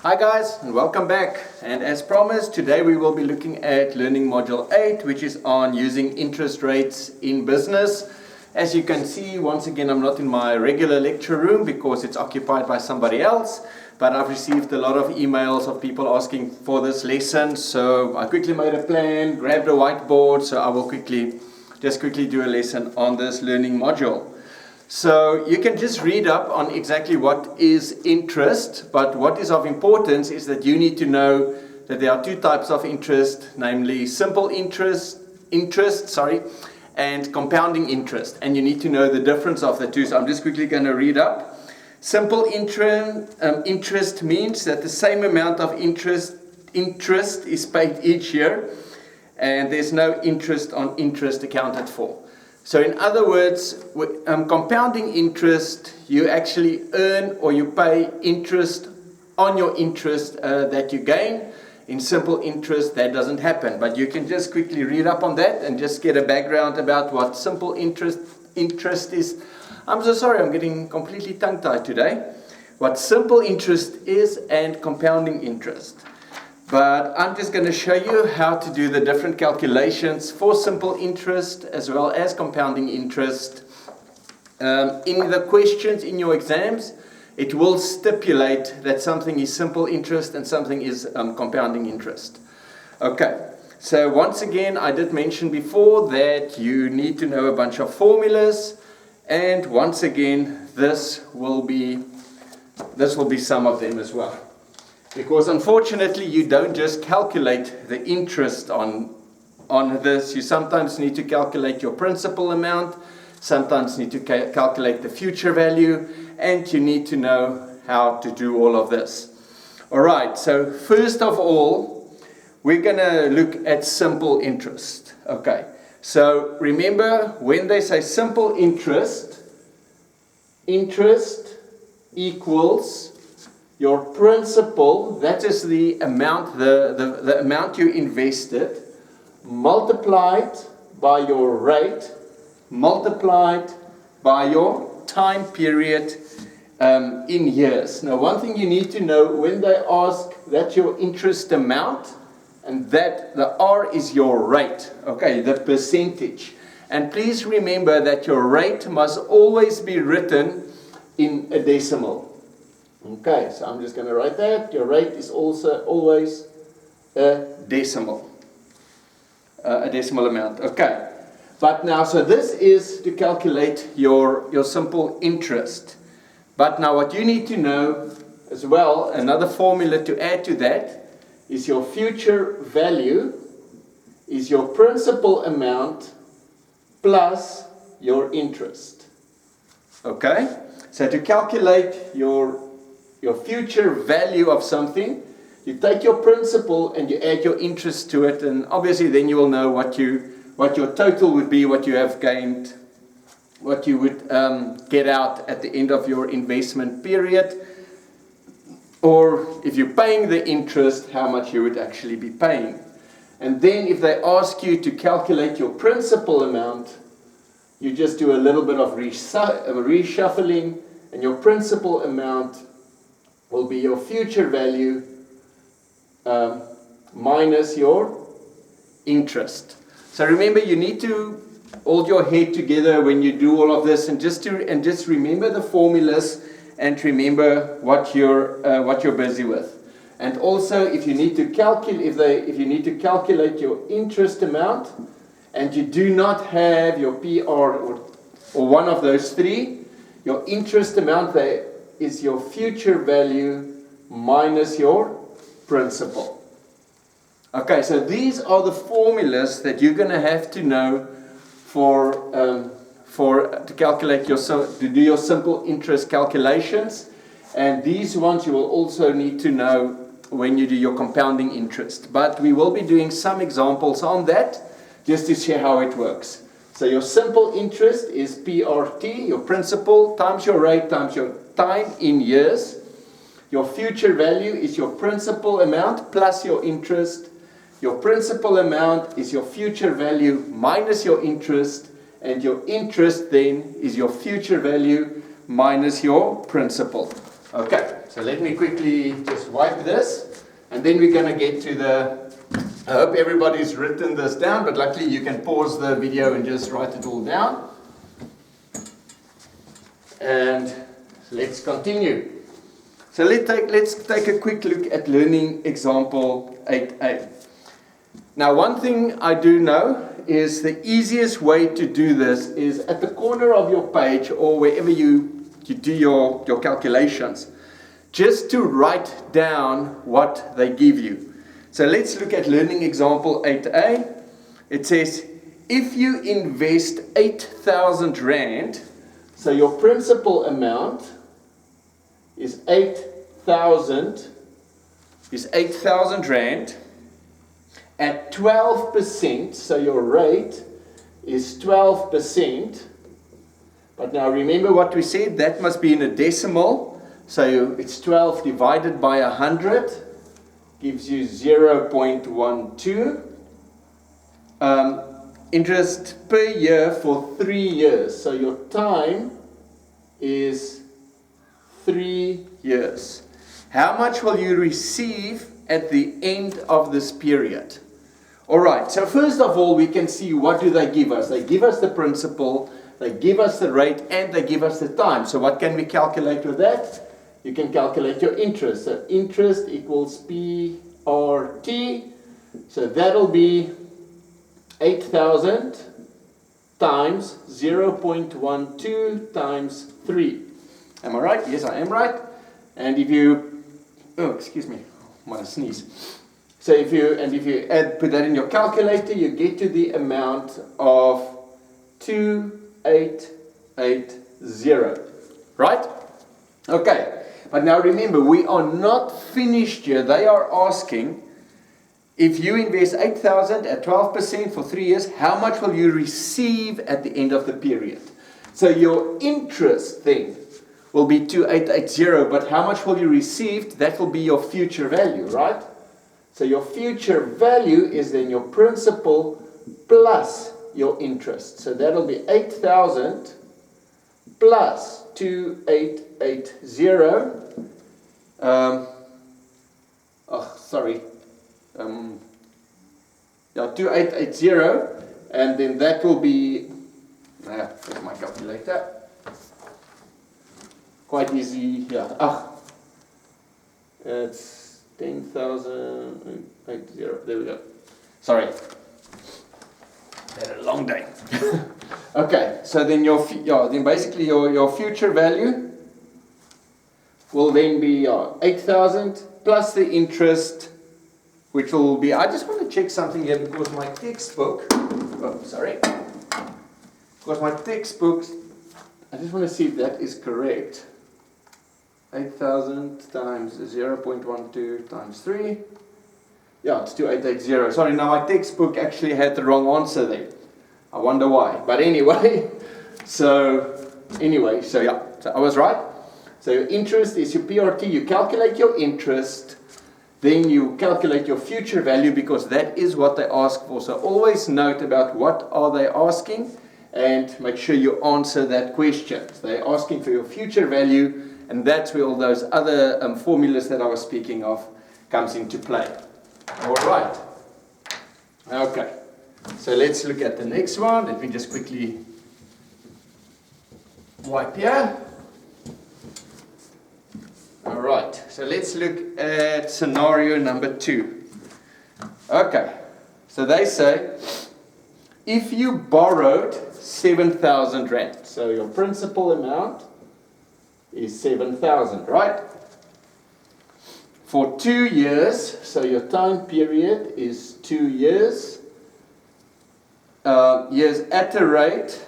Hi guys, and welcome back. And as promised, today we will be looking at learning module 8, which is on using interest rates in business. As you can see, once again, I'm not in my regular lecture room because it's occupied by somebody else, but I've received a lot of emails of people asking for this lesson, so I quickly made a plan, grabbed a whiteboard, so I will quickly do a lesson on this learning module. So you can just read up on exactly what is interest, but what is of importance is that you need to know that there are two types of interest, namely simple interest, and compounding interest, and you need to know the difference of the two. So I'm just quickly going to read up. Simple interest means that the same amount of interest is paid each year, and there's no interest on interest accounted for. So in other words, compounding interest, you actually earn or you pay interest on your interest that you gain. In simple interest, that doesn't happen. But you can just quickly read up on that and just get a background about what simple interest is. I'm so sorry, I'm getting completely tongue-tied today. What simple interest is and compounding interest. But I'm just going to show you how to do the different calculations for simple interest as well as compounding interest. In the questions in your exams, it will stipulate that something is simple interest and something is compounding interest. Okay, so once again, I did mention before that you need to know a bunch of formulas, and once again, this will be some of them as well. Because unfortunately, you don't just calculate the interest on this. You sometimes need to calculate your principal amount, sometimes need to calculate the future value, and you need to know how to do all of this. All right, so first of all, we're going to look at simple interest. Okay, so remember, when they say simple interest equals your principal, that is the amount, the amount you invested, multiplied by your rate, multiplied by your time period in years. Now, one thing you need to know when they ask that your interest amount, and that the R is your rate, okay, the percentage. And please remember that your rate must always be written in a decimal. Okay, so I'm just going to write that. Your rate is also always a decimal amount. Okay, but now, so this is to calculate your simple interest. But now what you need to know as well, another formula to add to that, is your future value is your principal amount plus your interest. Okay, so to calculate your future value of something, you take your principal and you add your interest to it, and obviously then you will know what your total would be, what you have gained, what you would get out at the end of your investment period, or if you're paying the interest, how much you would actually be paying. And then if they ask you to calculate your principal amount, you just do a little bit of reshuffling, and your principal amount will be your future value minus your interest. So remember, you need to hold your head together when you do all of this, and just remember the formulas and remember what you're busy with. And also, if you need to calculate your interest amount, and you do not have your PR or one of those three, your interest amount there is your future value minus your principal. Okay, so these are the formulas that you're going to have to know to calculate to do your simple interest calculations, and these ones you will also need to know when you do your compounding interest. But we will be doing some examples on that just to see how it works. So your simple interest is PRT, your principal, times your rate, times your time in years. Your future value is your principal amount plus your interest. Your principal amount is your future value minus your interest, and your interest then is your future value minus your principal. Okay, so let me quickly just wipe this, and then we're going to get to the, I hope everybody's written this down, but luckily you can pause the video and just write it all down. And let's continue. So let's take a quick look at learning example 8a. Now, one thing I do know is the easiest way to do this is at the corner of your page or wherever you do your calculations, just to write down what they give you. So let's look at learning example 8a. It says, if you invest 8,000 Rand, so your principal amount is 8,000 Rand at 12%, so your rate is 12%. But now remember what we said, that must be in a decimal. So it's 12 divided by 100, gives you 0.12. Interest per year for 3 years. So your time is 3 years. How much will you receive at the end of this period? Alright, so first of all we can see what do they give us. They give us the principal, they give us the rate, and they give us the time. So what can we calculate with that? You can calculate your interest. So interest equals PRT. So that'll be 8,000 times 0.12 times 3. Am I right? Yes, I am right. And if you, oh, excuse me, I'm gonna sneeze. So if you put that in your calculator, you get to the amount of 2880. Right? Okay. But now remember, we are not finished here. They are asking, if you invest 8,000 at 12% for 3 years, how much will you receive at the end of the period? So your interest thing will be 2880, but how much will you receive? That will be your future value, right? So your future value is then your principal plus your interest. So that'll be 8,000 plus 2880. Yeah, 2880, and then that will be, where's my calculator? Quite easy, yeah. It's 10,080. There we go. Sorry. Had a long day. Okay, so then basically your future value will then be 8,000 plus the interest, which will be, I just want to check something here because my textbook, I just want to see if that is correct. 8,000 times 0.12 times 3. Yeah, it's 2880. Sorry, now my textbook actually had the wrong answer there. I wonder why. But anyway, so yeah, so I was right. So your interest is your PRT. You calculate your interest, then you calculate your future value because that is what they ask for. So always note about what are they asking and make sure you answer that question. So they're asking for your future value, and that's where all those other formulas that I was speaking of comes into play. All right. Okay. So let's look at the next one. Let me just quickly wipe here. All right. So let's look at scenario number 2. Okay. So they say, if you borrowed 7,000 Rand, so your principal amount is 7,000, right? For 2 years, so your time period is 2 years. Years at a rate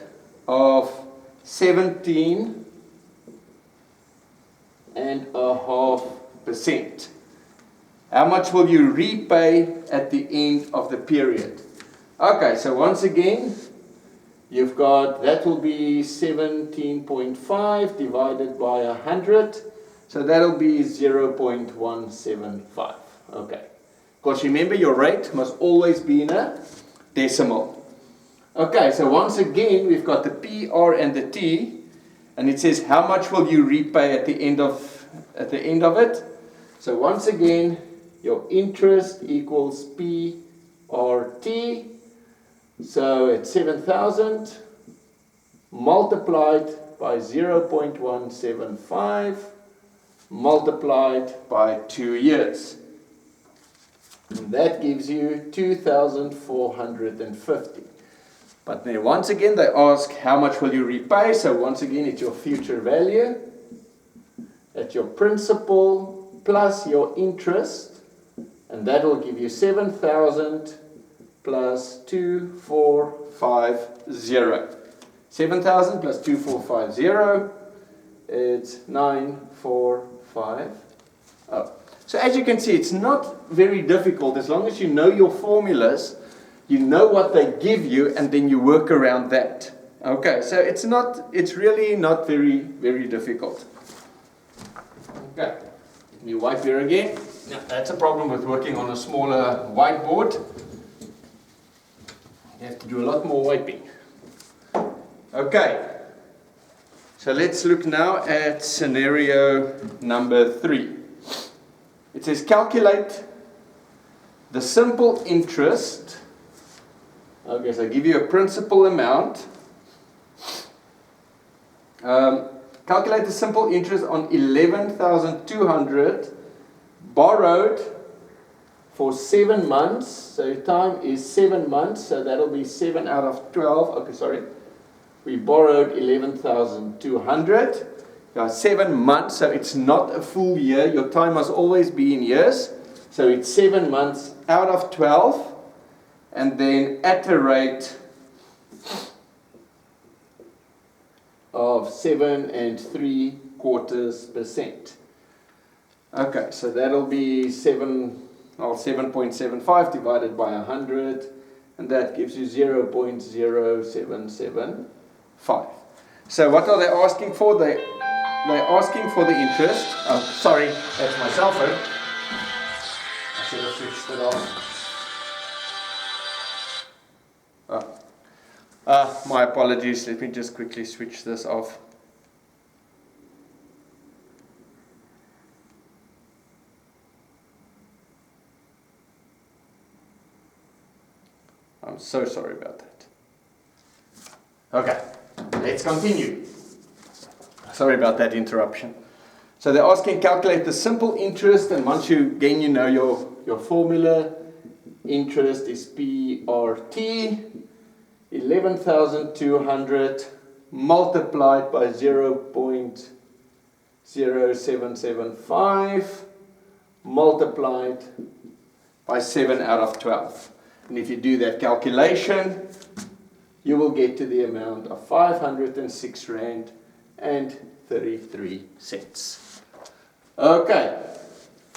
of 17.5%. How much will you repay at the end of the period? Okay, so once again, you've got, that will be 17.5 divided by 100. So that'll be 0.175. Okay. Because remember, your rate must always be in a decimal. Okay, so once again, we've got the P, R, and the T. And it says, how much will you repay at the end of at the end of it. So once again, your interest equals PRT. So it's 7,000 multiplied by 0.175 multiplied by 2 years. And that gives you 2,450. But then once again they ask how much will you repay. So once again it's your future value at your principal plus your interest, and that will give you 7,000 plus 2,450. 7,000 plus 2,450, it's 9,450. So as you can see, it's not very difficult as long as you know your formulas, you know what they give you, and then you work around that. Okay, so it's really not very, very difficult. Okay, you wipe here again. Now, that's a problem with working on a smaller whiteboard. You have to do a lot more wiping. Okay, so let's look now at scenario number 3. It says calculate the simple interest. Okay, so I give you a principal amount. Calculate the simple interest on 11,200 borrowed for 7 months. So time is 7 months, so that'll be 7 out of 12. Okay, sorry. We borrowed 11,200. 7 months, so it's not a full year. Your time must always be in years. So it's 7 months out of 12, and then at a rate of 7.75%. Okay, so that'll be 7.75 divided by 100, and that gives you 0.0775. So what are they asking for? They're asking for the interest. Oh, sorry, that's my cell phone. I should have switched it off. My apologies. Let me just quickly switch this off. I'm so sorry about that. Okay, let's continue. Sorry about that interruption. So they're asking calculate the simple interest, and once you know your formula, interest is PRT, 11,200 multiplied by 0.0775 multiplied by 7 out of 12. And if you do that calculation, you will get to the amount of 506 Rand and 33 cents. Okay,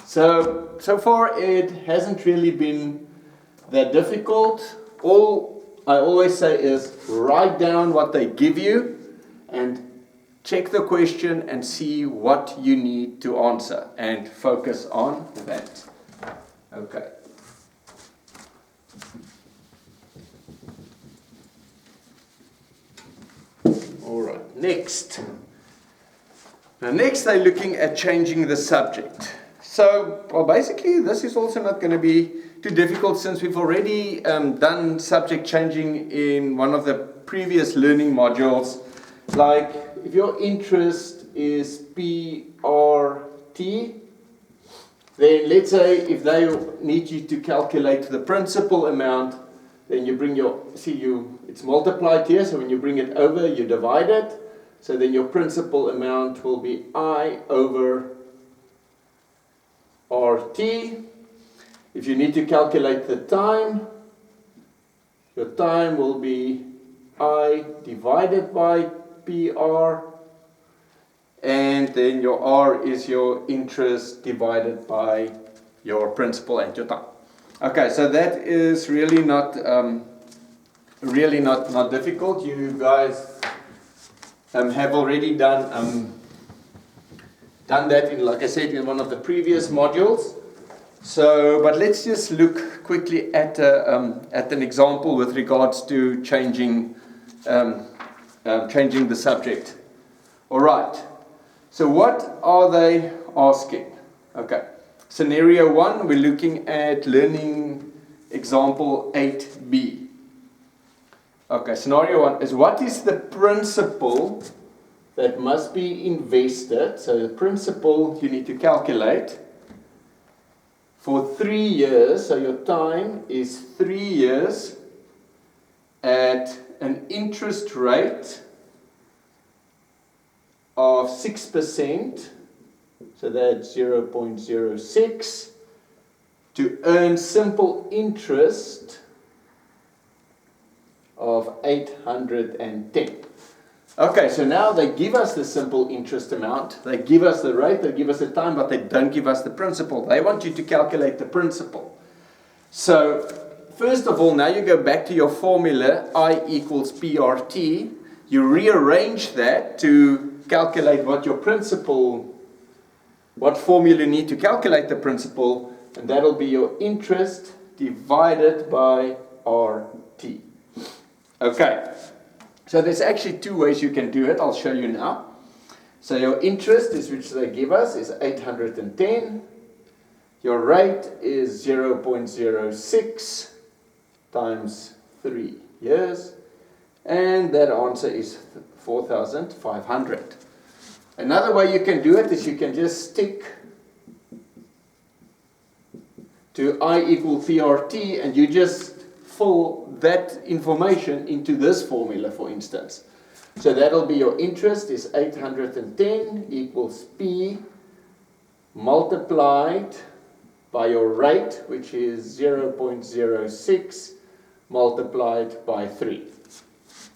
so far it hasn't really been that difficult. All I always say is write down what they give you and check the question and see what you need to answer and focus on that. Okay. Alright, next. Now next they're looking at changing the subject. So, well, basically this is also not going to be too difficult since we've already done subject changing in one of the previous learning modules. Like if your interest is PRT, then let's say if they need you to calculate the principal amount, then you bring it's multiplied here, so when you bring it over, you divide it. So then your principal amount will be I over RT. If you need to calculate the time, your time will be I divided by PR, and then your R is your interest divided by your principal and your time. Okay, so that is really not difficult. You guys have already done that in, like I said, in one of the previous modules. So, but let's just look quickly at an example with regards to changing the subject. All right. So, what are they asking. Okay. Scenario 1, we're looking at learning example 8b. Okay, scenario 1 is, what is the principal that must be invested? So the principal you need to calculate for 3 years. So your time is 3 years at an interest rate of 6%. So that's 0.06 to earn simple interest of 810. Okay, so now they give us the simple interest amount, they give us the rate, they give us the time, but they don't give us the principal. They want you to calculate the principal. So, first of all, now you go back to your formula, I equals PRT. You rearrange that to calculate what your principal, what formula you need to calculate the principal, and that'll be your interest divided by RT. Okay. So there's actually 2 ways you can do it. I'll show you now. So your interest is, which they give us, is 810. Your rate is 0.06 times 3 years. And that answer is 4,500. Another way you can do it is you can just stick to I equal PRT and you just fill that information into this formula, for instance. So that'll be your interest is 810 equals P multiplied by your rate, which is 0.06 multiplied by 3.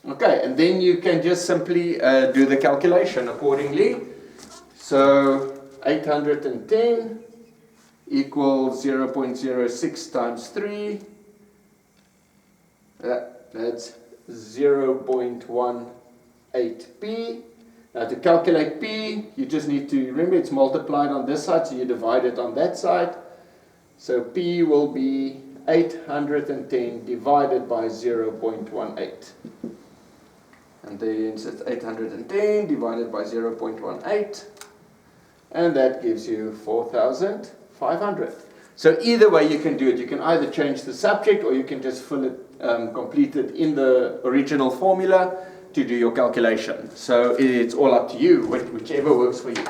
Okay, and then you can just simply do the calculation accordingly. So 810 equals 0.06 times 3. That's 0.18p. Now to calculate p, you just need to remember it's multiplied on this side, so you divide it on that side. So p will be 810 divided by 0.18. And then so it's 810 divided by 0.18. And that gives you 4,500. So either way you can do it. You can either change the subject or you can just fill it, complete it in the original formula to do your calculation. So it's all up to you, whichever works for you.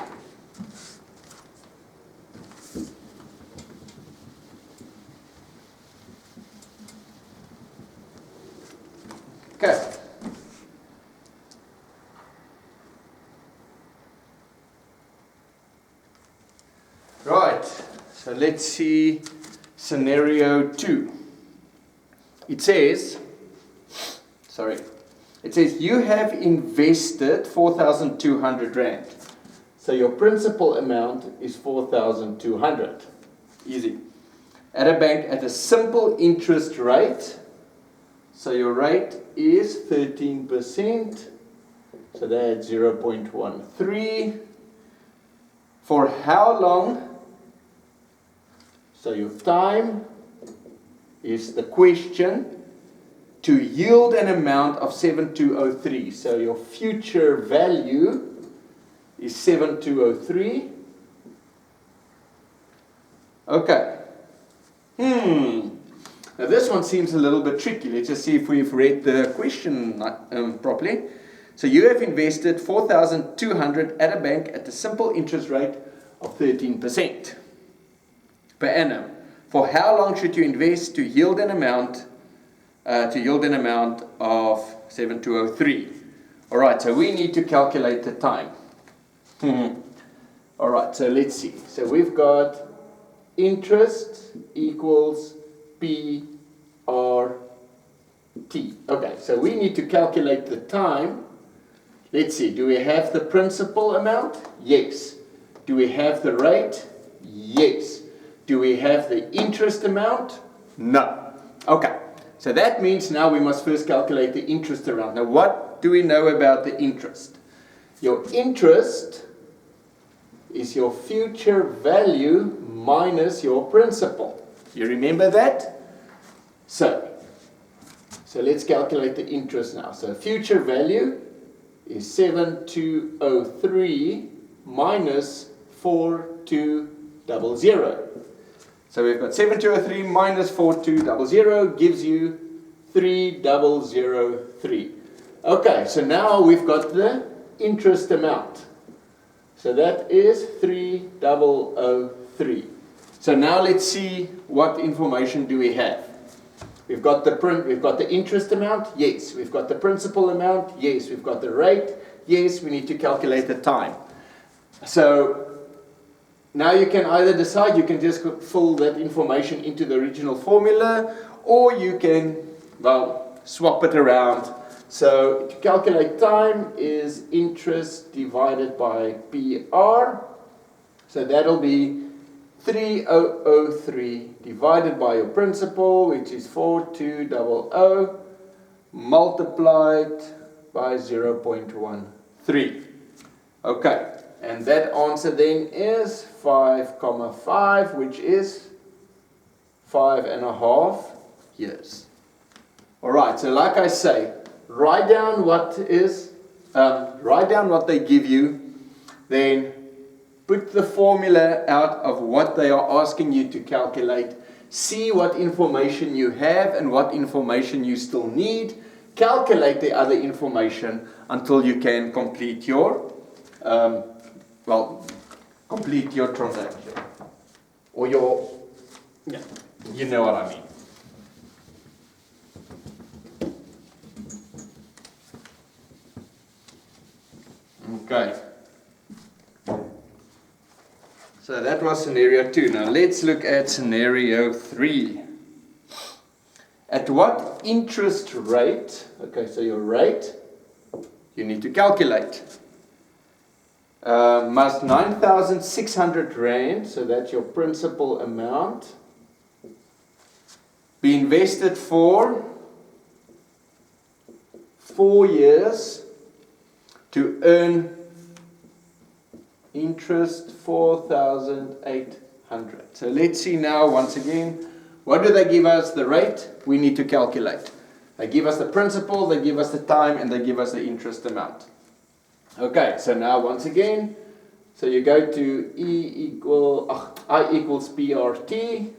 Okay. Right, so let's see scenario 2. It says you have invested 4,200 Rand. So your principal amount is 4,200. Easy. At a bank at a simple interest rate. So your rate is 13%. So that's 0.13. For how long? So your time is the question, to yield an amount of 7203. So your future value is 7203. Okay. Now this one seems a little bit tricky. Let's just see if we've read the question properly. So you have invested 4,200 at a bank at a simple interest rate of 13% per annum. For how long should you invest to yield an amount of 7203? All right, so we need to calculate the time. All right, so let's see. So we've got interest equals PRT. Okay, so we need to calculate the time. Let's see, do we have the principal amount? Yes. Do we have the rate? Yes. Do we have the interest amount? No. Okay, so that means now we must first calculate the interest amount. Now what do we know about the interest? Your interest is your future value minus your principal. You remember that? So let's calculate the interest now. So future value is 7203 minus 4 4200. So we've got 7203 minus 4200 gives you 3003. Okay, so now we've got the interest amount. So that is 3003. So now let's see what information do we have. We've got the interest amount, yes. We've got the principal amount, yes. We've got the rate, yes. We need to calculate the time. So now you can either decide, you can just fill that information into the original formula, or you can, well, swap it around. So to calculate time is interest divided by PR. So that'll be 3003 divided by your principal, which is 4200, multiplied by 0.13. Okay, and that answer then is 5,5, which is 5.5 years. Alright, so like I say, write down what they give you, then put the formula out of what they are asking you to calculate. See what information you have and what information you still need. Calculate the other information until you can complete your, complete your transaction. Or your, yeah, you know what I mean. Okay. So that was scenario 2. Now let's look at scenario 3. At what interest rate, okay, so your rate, you need to calculate. Must 9,600 Rand, so that's your principal amount, be invested for 4 years to earn interest 4,800. So let's see now once again, what do they give us? The rate we need to calculate. They give us the principal, they give us the time, and they give us the interest amount. Okay, so now once again, so you go to I equals PRT.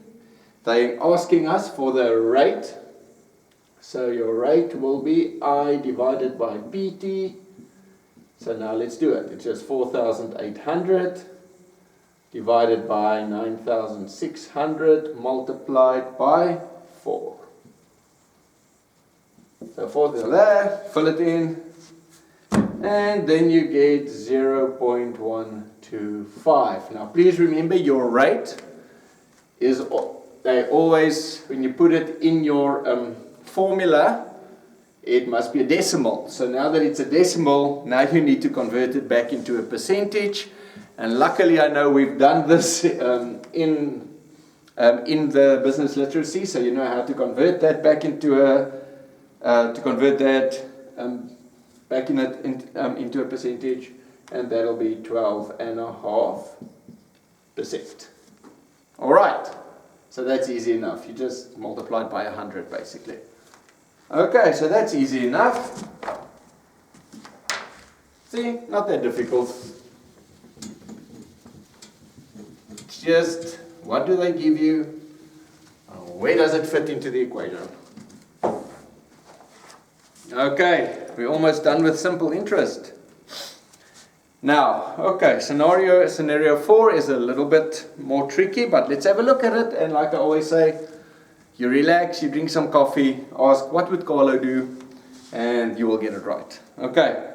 They're asking us for the rate. So your rate will be I divided by PT. So now let's do it. It's just 4,800 divided by 9,600 multiplied by 4. So 4 there, fill it in, and then you get 0.125. Now please remember your rate is, they always, when you put it in your formula, it must be a decimal. So now that it's a decimal, now you need to convert it back into a percentage. And luckily I know we've done this in the business literacy, so you know how to convert that back into into a percentage, and that'll be 12.5%. Alright, so that's easy enough. You just multiply it by 100 basically. Okay, so that's easy enough. See, not that difficult. It's just, what do they give you? Where does it fit into the equation? Okay, we're almost done with simple interest. Now, okay, scenario 4 is a little bit more tricky, but let's have a look at it. And like I always say, you relax, you drink some coffee, ask what would Carlo do, and you will get it right. Okay,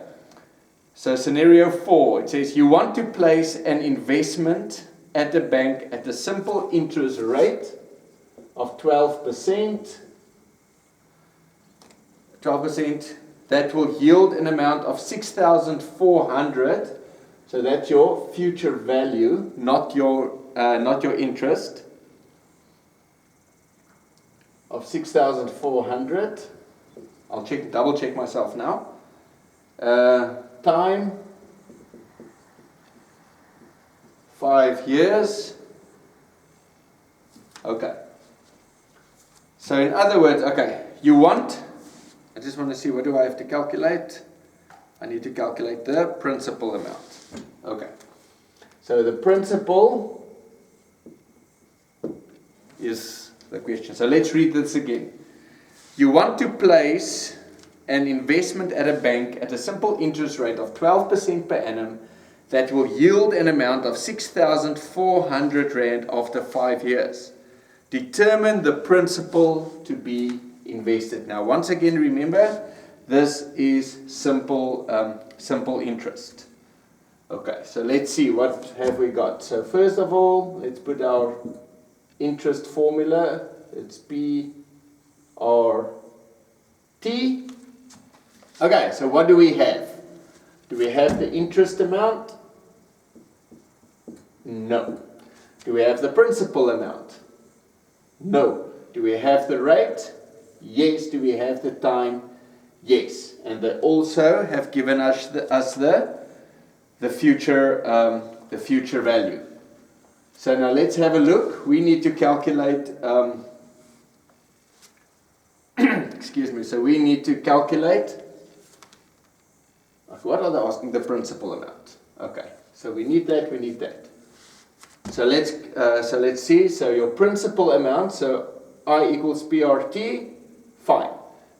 so scenario 4, it says you want to place an investment at the bank at a simple interest rate of 12%. 12%, that will yield an amount of 6,400. So that's your future value, not your interest. Of 6,400. I'll double check myself now. Time 5 years. Okay. So in other words, okay, I just want to see, what do I have to calculate? I need to calculate the principal amount. Okay. So the principal is the question. So let's read this again. You want to place an investment at a bank at a simple interest rate of 12% per annum that will yield an amount of 6,400 Rand after 5 years. Determine the principal to be invested. Now, once again, remember, this is simple interest. Okay, so let's see, what have we got? So first of all, let's put our interest formula. It's PRT. Okay, so what do we have? Do we have the interest amount? No. Do we have the principal amount? No. Do we have the rate? Yes. Do we have the time? Yes. And they also have given us the future value. So now let's have a look. We need to calculate, excuse me, so we need to calculate, what are they asking? The principal amount. Okay, so we need that, we need that. So let's see, so your principal amount, so I equals PRT, fine.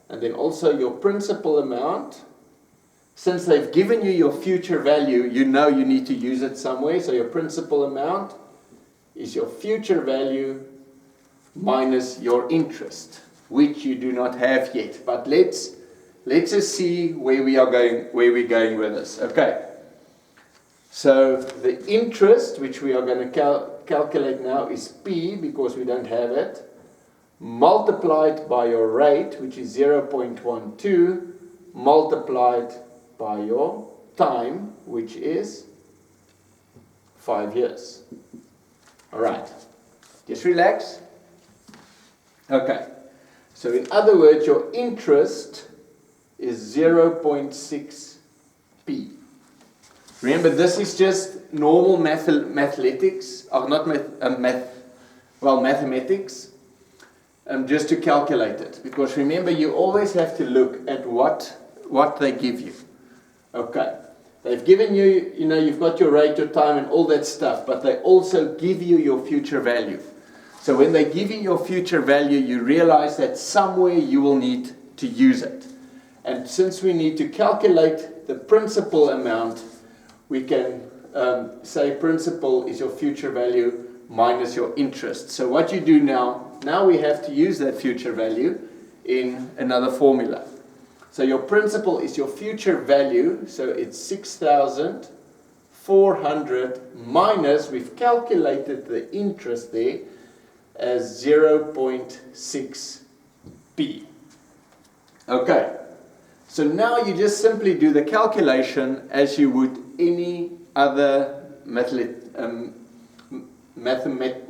And then also your principal amount, since they've given you your future value, you know you need to use it somewhere. So your principal amount is your future value minus your interest, which you do not have yet. But let's just see where we're going with this. Okay. So the interest, which we are going to calculate now, is P, because we don't have it, multiplied by your rate, which is 0.12, multiplied by your time, which is 5 years. All right. Just relax. Okay. So in other words, your interest is 0.6p. Remember, this is just normal mathematics, or not mathematics, just to calculate it. Because remember, you always have to look at what they give you. Okay. They've given you, you've got your rate, your time, and all that stuff, but they also give you your future value. So when they give you your future value, you realize that somewhere you will need to use it. And since we need to calculate the principal amount, we can say principal is your future value minus your interest. So what you do now we have to use that future value in another formula. So your principal is your future value, so it's 6,400 minus, we've calculated the interest there as 0.6p. Okay, so now you just simply do the calculation as you would any other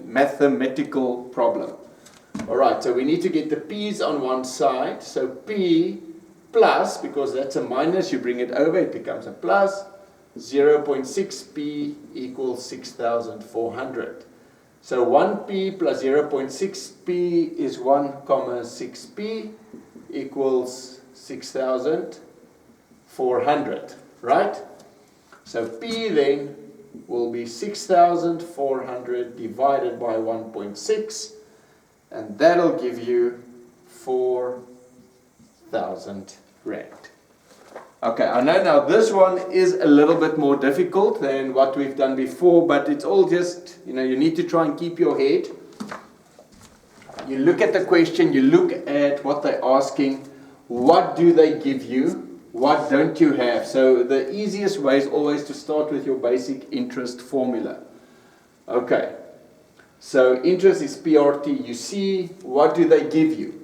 mathematical problem. Alright, so we need to get the p's on one side, so p plus, because that's a minus, you bring it over, it becomes a plus, 0.6p equals 6,400. So 1p plus 0.6p is 1,6p equals 6,400, right? So p then will be 6,400 divided by 1.6, and that'll give you 4,000 Rand. Okay, I know now this one is a little bit more difficult than what we've done before, but it's all just, you need to try and keep your head. You look at the question, you look at what they're asking, what do they give you, what don't you have? So the easiest way is always to start with your basic interest formula. Okay, so interest is PRT. You see, what do they give you?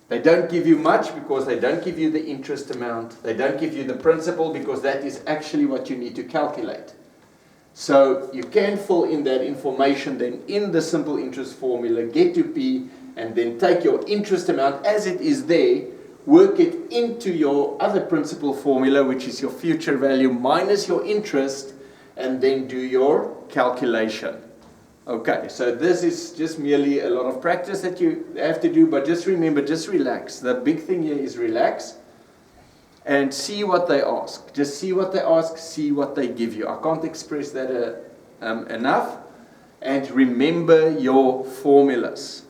They don't give you much because they don't give you the interest amount. They don't give you the principal because that is actually what you need to calculate. So you can fill in that information then in the simple interest formula, get to P, and then take your interest amount as it is there, work it into your other principal formula, which is your future value minus your interest, and then do your calculation. Okay, so this is just merely a lot of practice that you have to do, but just remember, just relax. The big thing here is relax and see what they ask. Just see what they ask, see what they give you. I can't express that enough. And remember your formulas.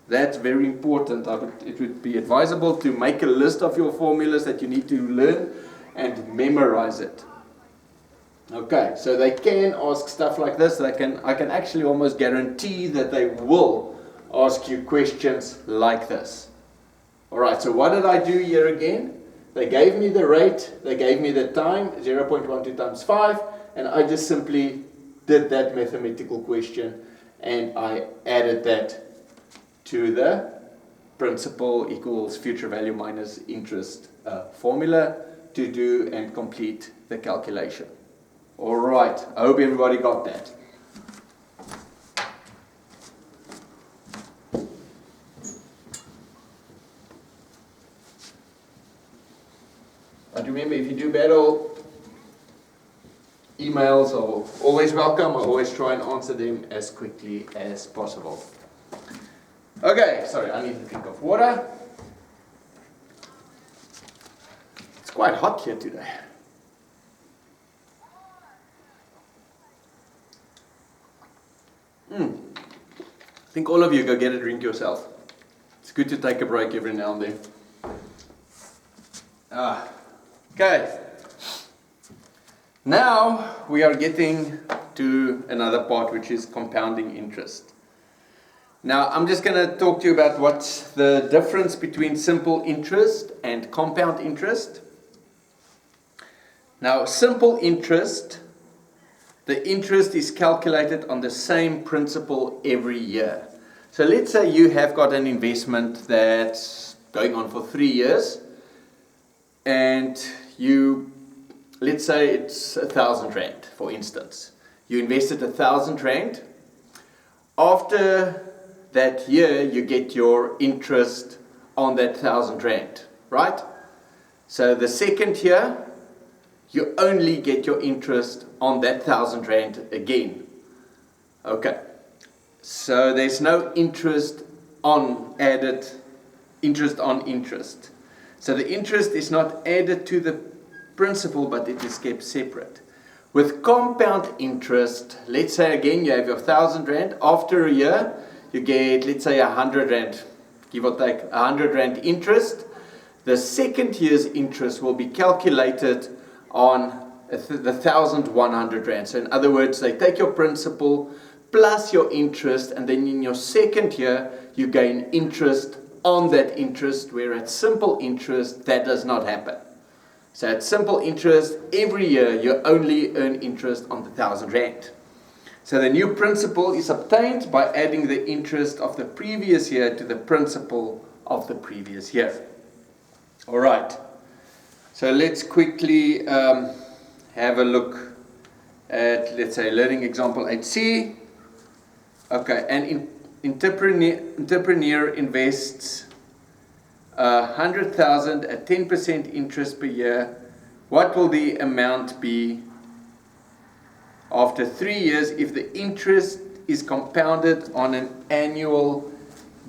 That's very important. It would be advisable to make a list of your formulas that you need to learn and memorize it. Okay, so they can ask stuff like this. I can actually almost guarantee that they will ask you questions like this. Alright, so what did I do here again? They gave me the rate, they gave me the time, 0.12 times 5, and I just simply did that mathematical question and I added that to the principal equals future value minus interest formula to do and complete the calculation. Alright, I hope everybody got that. But remember, if you do battle, emails are always welcome. I always try and answer them as quickly as possible. Okay, sorry, I need a drink of water. It's quite hot here today. I think all of you go get a drink yourself. It's good to take a break every now and then. Okay. Now we are getting to another part, which is compounding interest. Now I'm just going to talk to you about what's the difference between simple interest and compound interest. Now simple interest, the interest is calculated on the same principle every year. So let's say you have got an investment that's going on for 3 years, and let's say it's 1,000 Rand, for instance. You invested 1,000 Rand. After that year, you get your interest on that 1,000 Rand, right? So the second year, you only get your interest on that 1,000 Rand again. Okay. So there's no interest on interest. So the interest is not added to the principal, but it is kept separate. With compound interest, let's say again you have your 1,000 Rand. After a year, you get, let's say, 100 Rand, give or take 100 Rand interest. The second year's interest will be calculated on the 1,100 Rand. So in other words, they take your principal plus your interest, and then in your second year, you gain interest on that interest, where at simple interest, that does not happen. So at simple interest, every year you only earn interest on the 1,000 Rand. So the new principal is obtained by adding the interest of the previous year to the principal of the previous year. Alright, so let's quickly have a look at, let's say, learning example 8C. Okay, an entrepreneur invests 100,000 at 10% interest per year. What will the amount be after 3 years if the interest is compounded on an annual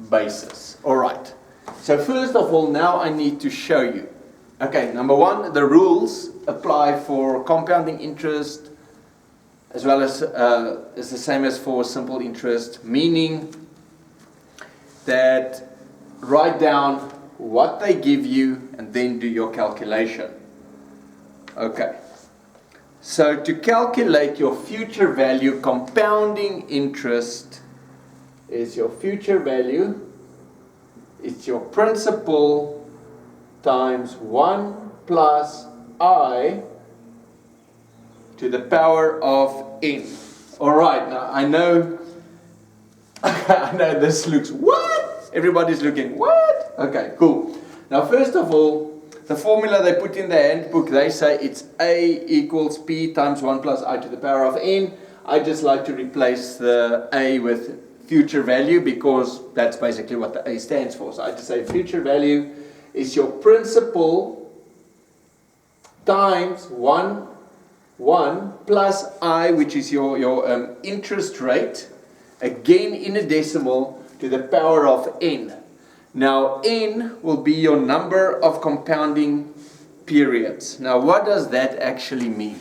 basis? Alright, so first of all, now I need to show you. Okay, number one, the rules apply for compounding interest as well as is the same as for simple interest, meaning that write down what they give you and then do your calculation. Okay, so to calculate your future value, compounding interest is your future value, it's your principal times 1 plus I to the power of n. Alright, now I know this looks, what? Everybody's looking, what? Okay, cool. Now first of all, the formula they put in the handbook, they say it's A equals P times 1 plus I to the power of n. I just like to replace the A with future value because that's basically what the A stands for. So I just say future value is your principal times 1 plus I, which is your interest rate, again in a decimal, to the power of n. Now n will be your number of compounding periods. Now what does that actually mean?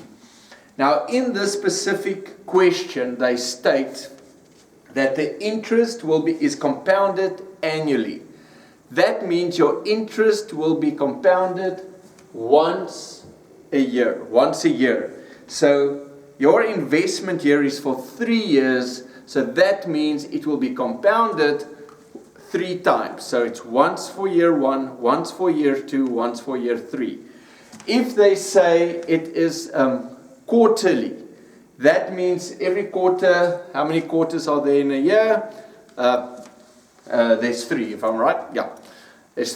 Now, in this specific question, they state that the interest is compounded annually. That means your interest will be compounded once a year. So your investment here is for 3 years, so that means it will be compounded 3 times. So it's once for year 1, once for year 2, once for year 3. If they say it is quarterly, that means every quarter, how many quarters are there in a year? There's 3, if I'm right. Yeah. There's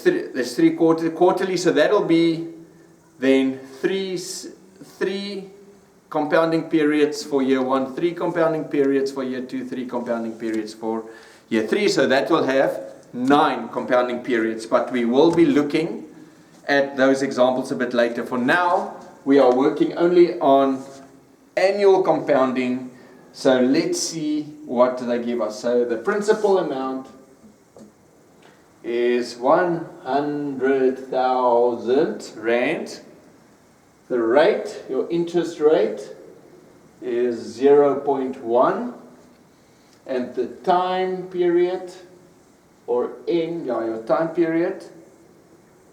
3 quarterly, so that'll be then 3 compounding periods for year 1, 3 compounding periods for year 2, 3 compounding periods for year 3. So that will have 9 compounding periods. But we will be looking at those examples a bit later. For now, we are working only on annual compounding. So let's see what they give us. So the principal amount is 100,000 rand. The rate, your interest rate, is 0.1, and the time period, or your time period,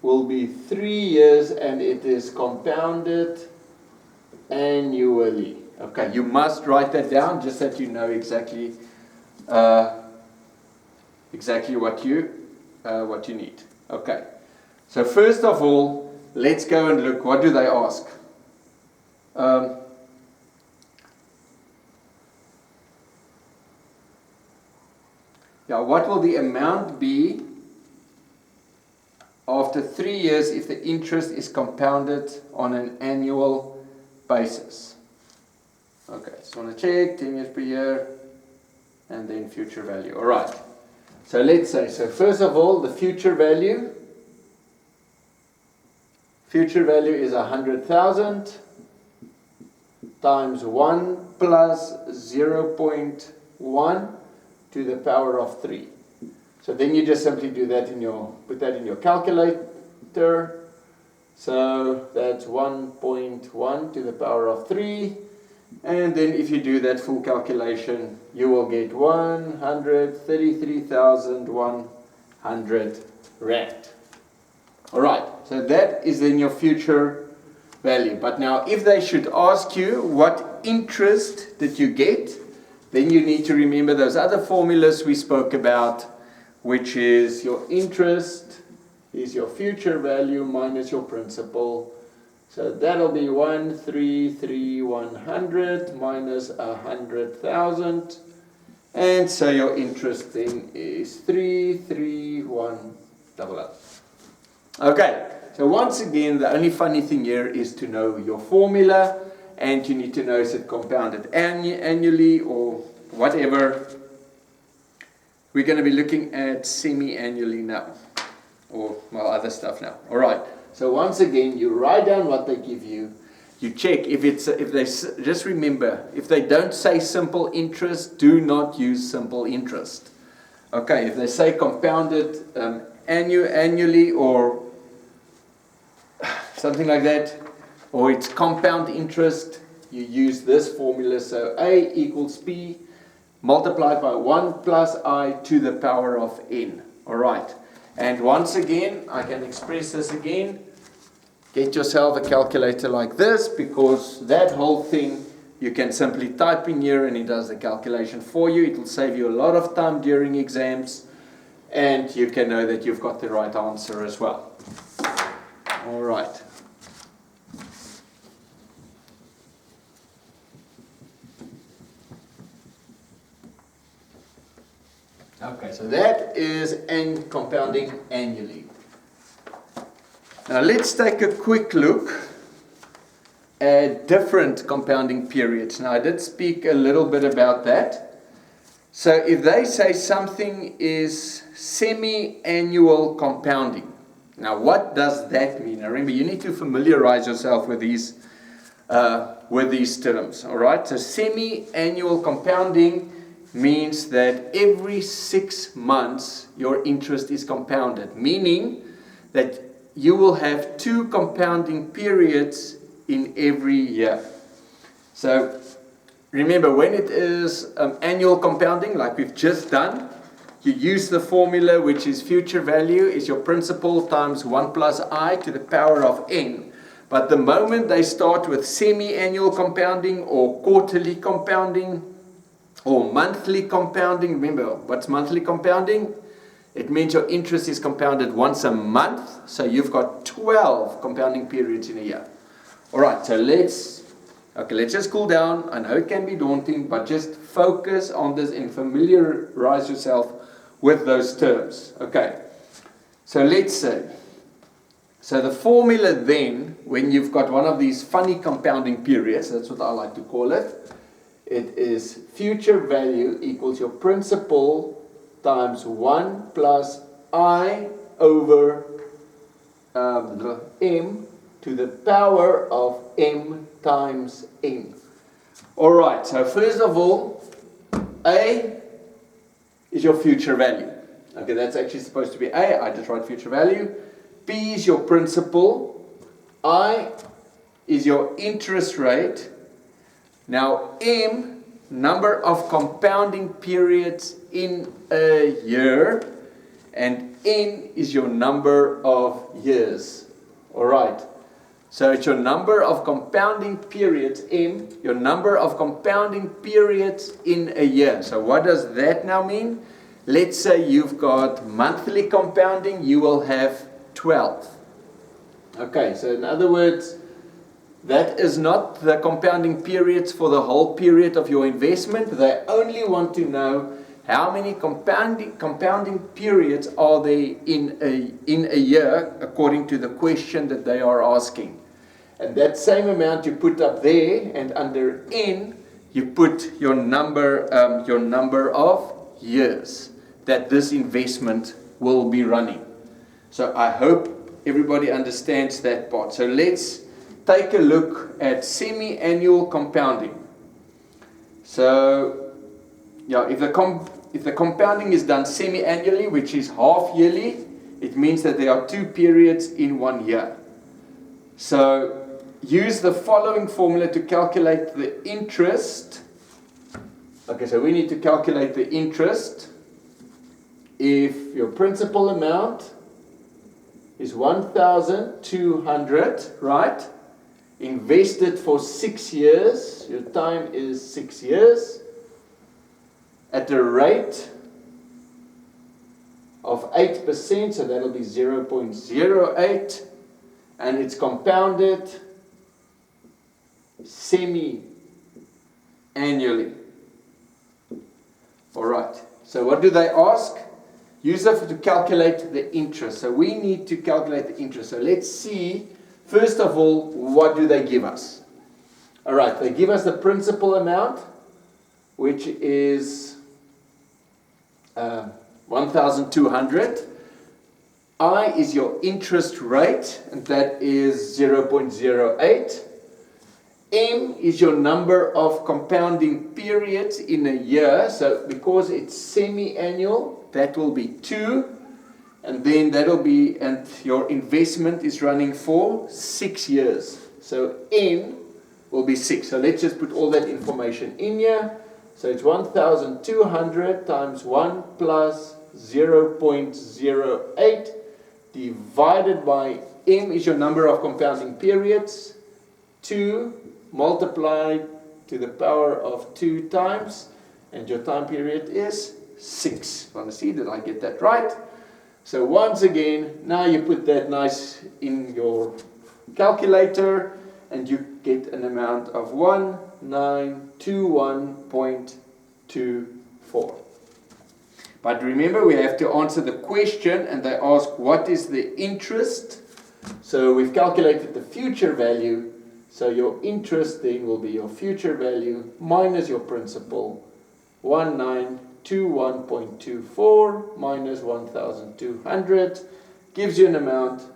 will be 3 years, and it is compounded annually. Okay, you must write that down just that you know exactly what you need. Okay, so first of all, let's go and look. What do they ask? What will the amount be after 3 years if the interest is compounded on an annual basis? Okay, so I want to check 10 years per year and then future value. All right. So let's say, first of all, the future value is 100,000 times 1 plus 0.1 to the power of 3. So then you just simply do that put that in your calculator. So that's 1.1 to the power of 3. And then if you do that full calculation, you will get 133,100 rand. Alright, so that is then your future value. But now if they should ask you what interest did you get, then you need to remember those other formulas we spoke about, which is your interest is your future value minus your principal. So that'll be 133,100 minus 100,000. And so your interest then is 33100. Okay, so once again, the only funny thing here is to know your formula, and you need to know is it compounded annually or whatever. We're going to be looking at semi-annually now, or other stuff now. All right. So once again, you write down what they give you. You check just remember, if they don't say simple interest, do not use simple interest. Okay, if they say compounded annually or something like that, or it's compound interest, you use this formula. So A equals P multiplied by 1 plus I to the power of N. All right. And once again, I can express this again. Get yourself a calculator like this, because that whole thing you can simply type in here and it does the calculation for you. It will save you a lot of time during exams, and you can know that you've got the right answer as well. All right. Okay, so that is compounding annually. Now let's take a quick look at different compounding periods. Now I did speak a little bit about that. So if they say something is semi-annual compounding, now what does that mean? Now remember, you need to familiarize yourself with these terms. All right. So semi-annual compounding means that every 6 months your interest is compounded, meaning that you will have 2 compounding periods in every year. So remember, when it is annual compounding, like we've just done, you use the formula which is future value is your principal times 1 plus I to the power of n. But the moment they start with semi-annual compounding or quarterly compounding or monthly compounding, remember, what's monthly compounding? It means your interest is compounded once a month, so you've got 12 compounding periods in a year. Alright, so let's just cool down. I know it can be daunting, but just focus on this and familiarize yourself with those terms. Okay, so let's say, so the formula then, when you've got one of these funny compounding periods, that's what I like to call it, it is future value equals your principal times 1 plus I over m to the power of m times n. Alright, so first of all, A is your future value. Okay, that's actually supposed to be A. I just write future value. P is your principal. I is your interest rate. Now, M, number of compounding periods in a year. And N is your number of years. Alright. So it's your number of compounding periods, M, your number of compounding periods in a year. So what does that now mean? Let's say you've got monthly compounding, you will have 12. Okay, so in other words, that is not the compounding periods for the whole period of your investment. They only want to know how many compounding periods are there in a year according to the question that they are asking. And that same amount you put up there, and under N you put your number of years that this investment will be running. So I hope everybody understands that part. So let's take a look at semi-annual compounding. So yeah, if the compounding is done semi-annually, which is half yearly, it means that there are 2 periods in 1 year. So use the following formula to calculate the interest. Okay, so we need to calculate the interest. If your principal amount is 1,200, right? Invested for 6 years, your time is 6 years, at a rate of 8%, so that'll be 0.08, and it's compounded semi-annually. Alright, so what do they ask? Use it to calculate the interest. So we need to calculate the interest. So let's see, first of all, what do they give us? Alright, they give us the principal amount, which is 1,200. I is your interest rate, and that is 0.08. M is your number of compounding periods in a year. So because it's semi-annual, that will be 2. And then that'll be, and your investment is running for 6 years. So N will be 6. So let's just put all that information in here. So it's 1,200 times 1 plus 0.08 divided by M is your number of compounding periods. 2 multiplied to the power of 2 times, and your time period is 6. Want to see, did I get that right? So once again, now you put that nice in your calculator, and you get an amount of 1921.24. But remember, we have to answer the question, and they ask what is the interest. So we've calculated the future value. So your interest then will be your future value minus your principal, 1921.24 minus 1,200 gives you an amount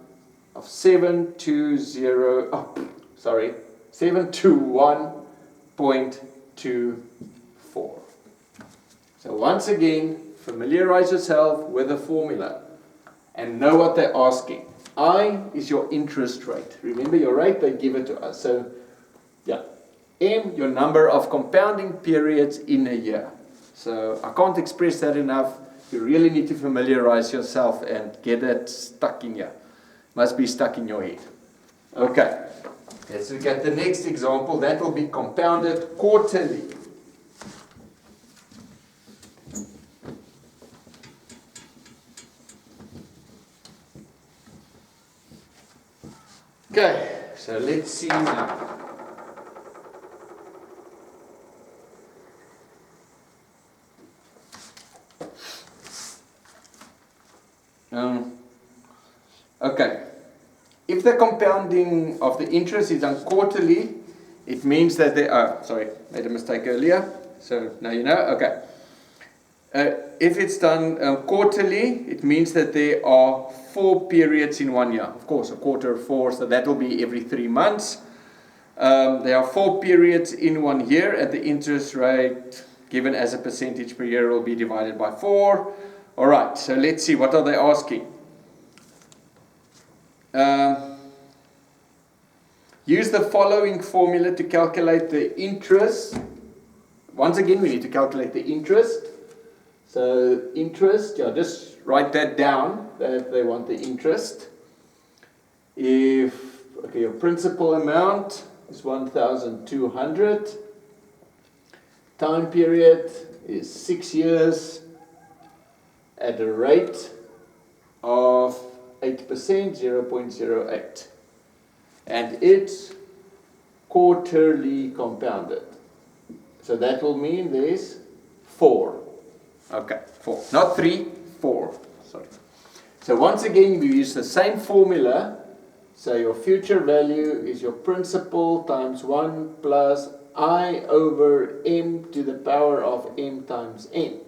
of 721.24. So once again, familiarize yourself with the formula and know what they're asking. I is your interest rate. Remember your rate, they give it to us. So, yeah. M, your number of compounding periods in a year. So I can't express that enough. You really need to familiarize yourself and get it stuck in you. Must be stuck in your head. Okay, let's look at the next example. That will be compounded quarterly. Okay, so let's see now. Okay, if the compounding of the interest is done quarterly, it means that they are, sorry, made a mistake earlier, so now you know, okay. If it's done quarterly, it means that there are 4 periods in 1 year. Of course, a quarter of 4, so that will be every 3 months. There are 4 periods in 1 year, and the interest rate given as a percentage per year will be divided by 4. All right, so let's see, what are they asking? Use the following formula to calculate the interest. Once again, we need to calculate the interest. So interest, yeah, just write that down, that they want the interest. If, okay, your principal amount is 1,200. Time period is 6 years at a rate of 8%, 0.08. And it's quarterly compounded. So that will mean there's 4. Okay, 4. Not 3, 4. Sorry. So once again, we use the same formula. So your future value is your principal times 1 plus I over m to the power of m times n.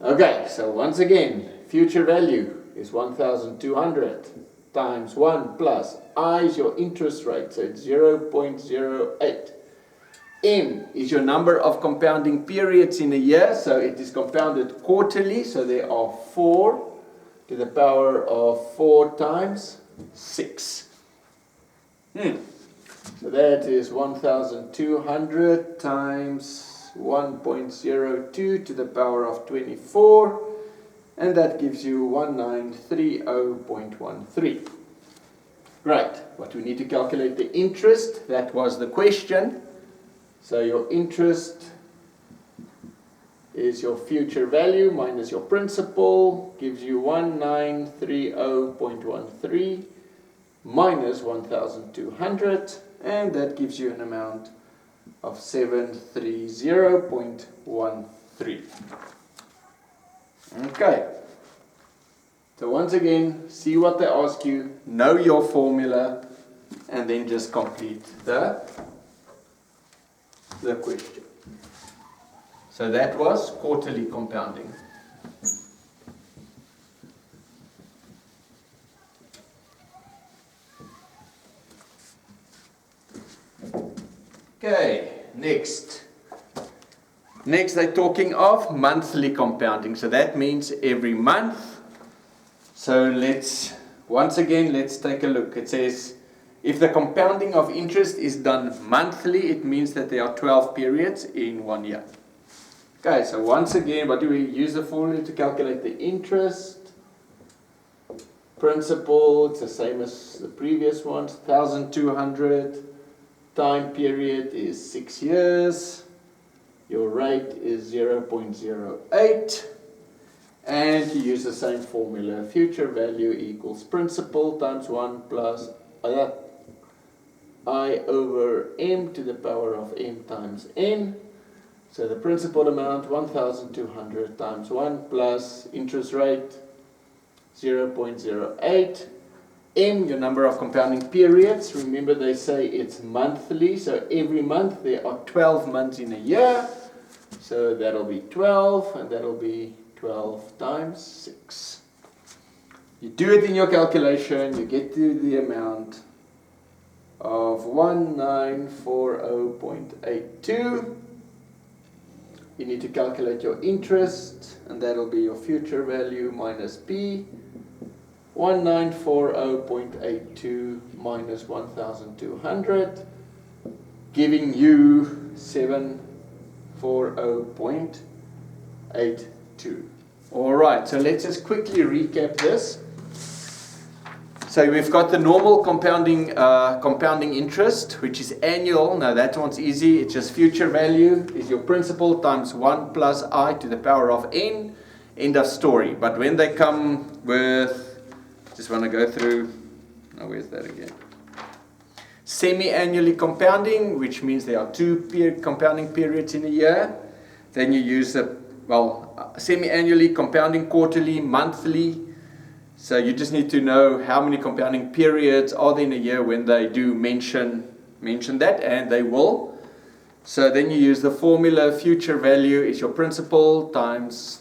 Okay, so once again, future value is 1,200 times 1 plus I is your interest rate, so it's 0.08. M is your number of compounding periods in a year, so it is compounded quarterly, so there are 4 to the power of 4 times 6. So that is 1,200 times 1.02 to the power of 24, and that gives you 1930.13. Right, what we need to calculate the interest, that was the question. So your interest is your future value minus your principal, gives you 1930.13 minus 1,200, and that gives you an amount of 730.13. Okay. So once again, see what they ask you, know your formula, and then just complete the question. So that was quarterly compounding. Okay, next. Next they're talking of monthly compounding. So that means every month. So once again, let's take a look. It says, if the compounding of interest is done monthly, it means that there are 12 periods in 1 year. Okay, so once again, what do we use the formula to calculate the interest? Principal, it's the same as the previous ones, 1,200. Time period is 6 years. Your rate is 0.08. And you use the same formula. Future value equals principal times 1 plus I over m to the power of m times n. So the principal amount, 1,200 times 1 plus interest rate, 0.08. M, your number of compounding periods. Remember they say it's monthly, so every month there are 12 months in a year. So that'll be 12, and that'll be 12 times 6. You do it in your calculation, you get to the amount of 1940.82. You need to calculate your interest, and that'll be your future value minus P. 1940.82 minus 1,200. giving you 740.82. Alright, so let's just quickly recap this. So we've got the normal compounding interest, which is annual. Now that one's easy. It's just future value is your principal times 1 plus I to the power of n. End of story. But when they come with, just want to go through, now where's that again? Semi-annually compounding, which means there are two compounding periods in a year. Then you use semi-annually, compounding quarterly, monthly. So you just need to know how many compounding periods are there in a year when they do mention that, and they will. So then you use the formula, future value is your principal times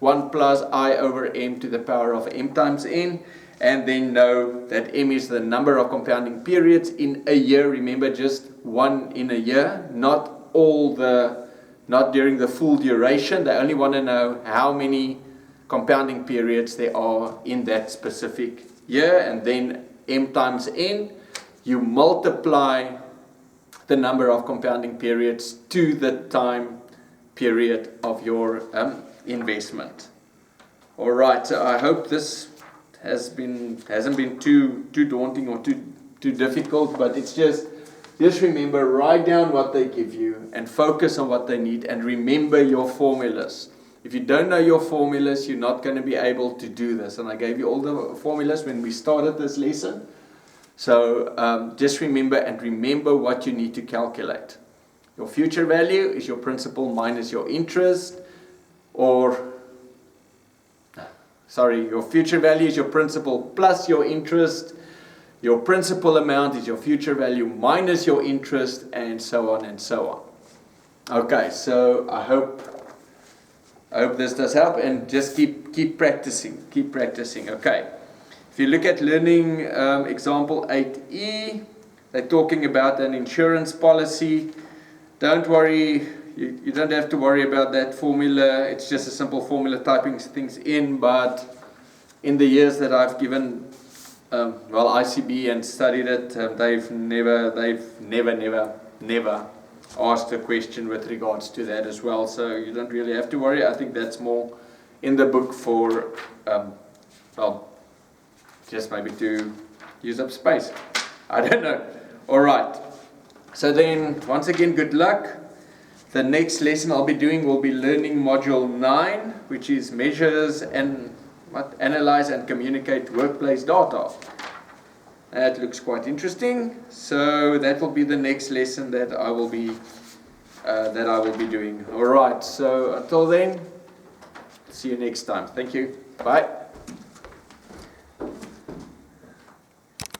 1 plus I over m to the power of m times n, and then know that m is the number of compounding periods in a year. Remember, just one in a year, not during the full duration. They only want to know how many compounding periods there are in that specific year, and then m times n, you multiply the number of compounding periods to the time period of your investment. Alright, so I hope this hasn't been too daunting or too difficult, but it's just remember, write down what they give you and focus on what they need, and remember your formulas. If you don't know your formulas, you're not going to be able to do this. And I gave you all the formulas when we started this lesson. So just remember what you need to calculate. Your future value is your principal minus your interest, your future value is your principal plus your interest. Your principal amount is your future value minus your interest, and so on and so on. Okay, so I hope this does help, and just keep practicing. Okay, if you look at learning example 8e, they're talking about an insurance policy. Don't worry, you don't have to worry about that formula. It's just a simple formula, typing things in. But in the years that I've given ICB and studied it, they've never asked a question with regards to that as well, so you don't really have to worry. I think that's more in the book for just maybe to use up space. I don't know. Alright, so then once again, good luck. The next lesson I'll be doing will be learning module 9, which is measures and analyze and communicate workplace data. That looks quite interesting. So that will be the next lesson that I will be doing. All right. So until then, see you next time. Thank you. Bye.